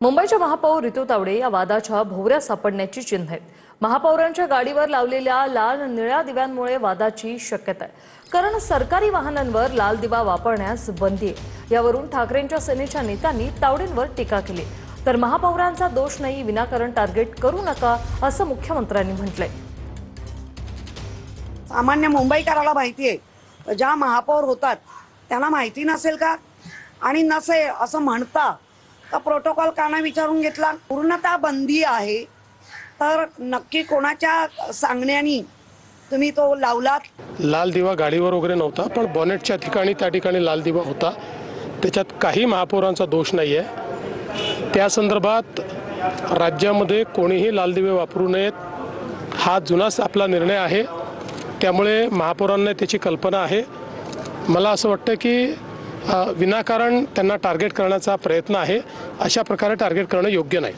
मुंबईच्या महापौर रितू तावडे या वादाच्या भोवऱ्यात सापडण्याची चिन्ह आहेत। महापौरांच्या गाडीवर लावलेल्या लाल निळ्या दिव्यांमुळे वादाची शक्यता आहे, कारण सरकारी वाहनांवर लाल दिवा वापरण्यास बंदी आहे। यावरून ठाकरेंच्या सेनेच्या नेत्यांनी तावडेंवर टीका केली। तर महापौरांचा दोष नाही, विनाकारण टार्गेट करू नका असं मुख्यमंत्र्यांनी म्हटलंय। सामान्य मुंबईकराला माहिती आहे, ज्या महापौर होतात त्यांना माहिती नसेल का? आणि नसे असं म्हणता का प्रोटोकॉल का नाही विचारून घेतला? पूर्णतः बंदी आहे, तर नक्की कोणाच्या सांगण्यानी तुम्ही तो लावलात? लाल दिवा गाडीवर वगैरे नव्हता, पण बॉनेटच्या ठिकाणी त्या ठिकाणी लाल दिवा होता। त्याच्यात काही महापौरांचा दोष नाही आहे। त्या संदर्भात राज्यामध्ये कोणीही लाल दिवे वापरू नयेत हा जुनाच आपला निर्णय आहे। त्यामुळे महापौरांना त्याची कल्पना आहे। मला असं वाटतं की विनाकारण त्यांना टार्गेट करण्याचा प्रयत्न आहे। अशा प्रकारे टार्गेट करणं योग्य नाही।